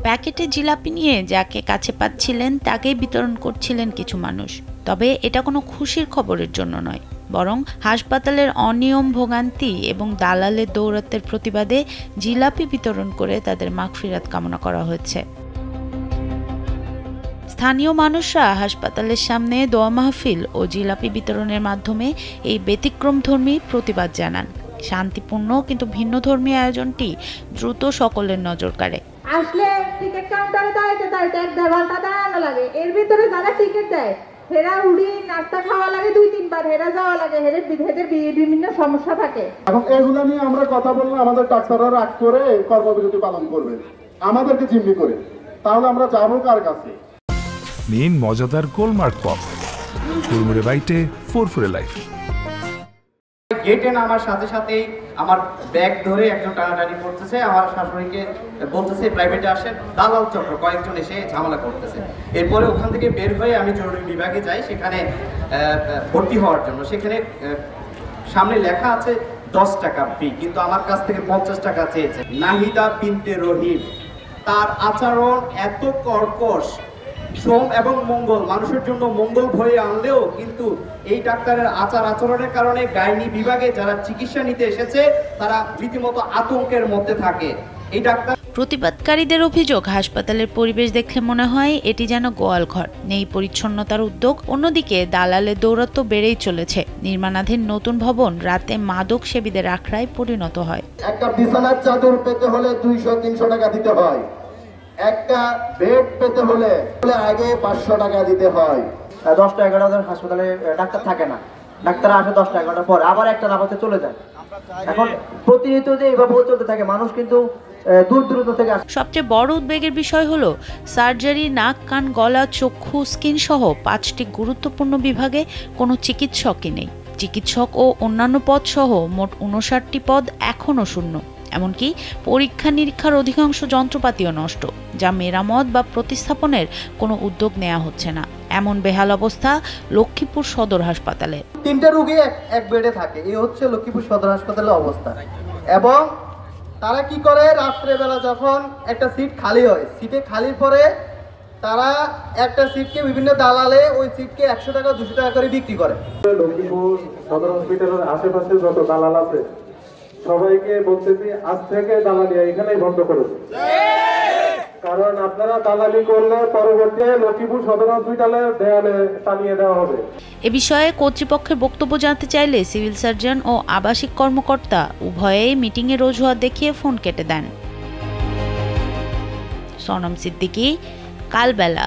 প্যাকেটে জিলাপি নিয়ে যাকে কাছে পাচ্ছিলেন তাকেই বিতরণ করছিলেন কিছু মানুষ। তবে এটা কোনো খুশির খবরের জন্য নয়, বরং হাসপাতালের অনিয়ম, ভোগান্তি এবং দালালের দৌরাত্ম্যের প্রতিবাদে জিলাপি বিতরণ করে তাদের মাগফিরাত কামনা করা হয়েছে। স্থানীয় মানুষরা হাসপাতালের সামনে দোয়া মাহফিল ও জিলাপি বিতরণের মাধ্যমে এই ব্যতিক্রমধর্মী প্রতিবাদ জানান। শান্তিপূর্ণ কিন্তু ভিন্নধর্মী আয়োজনটি দ্রুত সকলের নজর কাড়ে। আসলে টিকিট কাউন্টারে দাঁড়াইতে দাঁড়াইতে 1-1.5 ঘন্টা দাঁড়ানো লাগে। এর ভিতরে যারা টিকিট দেয় হেরা উড়ি নাস্তা খাওয়া লাগে 2-3 বার, হেরা যাওয়া লাগে, হেদের বিভিন্ন সমস্যা থাকে। এখন এগুলো নিয়ে আমরা কথা বললে আমাদের ডাক্তাররা রাগ করে কর্মবিরতি পালন করবে, আমাদেরকে জিম্মি করে, তাহলে আমরা যাবো কার কাছে? নিন মজাদার গোলমার্ক পপ, কুড়মুড়ে বাইটে ফুরফুরে লাইফ। গেটে নামার সাথে সাথেই আমার ব্যাগ ধরে একজন টানাটানি করতেছে, আমার শাশুড়িকে বলতেছে প্রাইভেটে আসেন, দালাল চক্র কয়েকজন এসে ঝামেলা করতেছে। এরপরে ওখান থেকে বের হয়ে আমি জরুরি বিভাগে যাই, সেখানে ভর্তি হওয়ার জন্য। সেখানে সামনে লেখা আছে 10 টাকা ফি, কিন্তু আমার কাছ থেকে 50 টাকা চেয়েছে। নাহিদা বিনতে রহিম, তার আচরণ এত কর্কশ, শ্রম এবং মঙ্গল, মানুষের জন্য মঙ্গল বয়ে আনলেও কিন্তু এই ডাক্তারের আচরণের কারণে গাইনি বিভাগে যারা চিকিৎসা নিতে এসেছে তারা রীতিমতো আতঙ্কের মধ্যে থাকে। এই ডাক্তার প্রতিবাদকারীদের অভিযোগ, হাসপাতালের পরিবেশ দেখলে মনে হয় এটি যেন গোয়ালঘর, নেই পরিচ্ছন্নতার উদ্যোগ। অন্যদিকে দালালের দৌরাত্ম্য বেড়েই চলেছে। নির্মাণাধীন নতুন ভবন রাতে মাদক সেবীদের আখড়ায় পরিণত হয়। একটা বিছানার চাদর পেতে হলে 200-300 টাকা দিতে হয়, একটা বেড পেতে হলে আগে 500 টাকা দিতে হয়। 10টা-11টা হাসপাতালে ডাক্তার থাকে না, ডাক্তার আসে 10টা-11টার পর, আবার একটা নামাতে চলে যায়। এখন প্রতিনিয়ত যে এইভাবে চলতে থাকে, মানুষ কিন্তু দূর দূরান্ত থেকে আসে। সবচেয়ে বড় উদ্বেগের বিষয় হলো সার্জারি, নাক, কান, গলা, চক্ষু, স্কিন সহ 5টি গুরুত্বপূর্ণ বিভাগে কোনো চিকিৎসকই নেই। চিকিৎসক ও অন্যান্য পদ সহ মোট 59টি পদ এখনও শূন্য। এমনকি পরীক্ষা নিরীক্ষার অধিকাংশ যন্ত্রপাতিও নষ্ট, যা মেরামত বা প্রতিস্থাপনের কোনো উদ্যোগ নেওয়া হচ্ছে না। এমন বেহাল অবস্থা লক্ষ্মীপুর সদর হাসপাতালে। 3টে রোগী এক বেডে থাকে, এই হচ্ছে লক্ষ্মীপুর সদর হাসপাতালের অবস্থা। এবং তারা কি করে, রাত্রেবেলা যখন একটা সিট খালি হয়, সিটে খালির পরে তারা একটা সিটকে বিভিন্ন দালালে ওই সিটকে 100 টাকা 200 টাকা করে বিক্রি করে। লক্ষ্মীপুর সদর হসপিটালের আশেপাশে যত দালাল আছে সবাইকে বলতেছি, আজ থেকে দালালি এখানেই বন্ধ করে দিন। কারণ আপনারা দালালি করলে পরবর্তীতে লক্ষ্মীপুর সদর হসপিটালের দেয়ালে টানিয়ে দেওয়া হবে। এ বিষয়ে কর্তৃপক্ষের বক্তব্য জানতে চাইলে সিভিল সার্জন ও আবাসিক কর্মকর্তা উভয়েই মিটিংয়ের অজুহাত দেখিয়ে ফোন কেটে দেন। সোনম সিদ্দিকী, কালবেলা।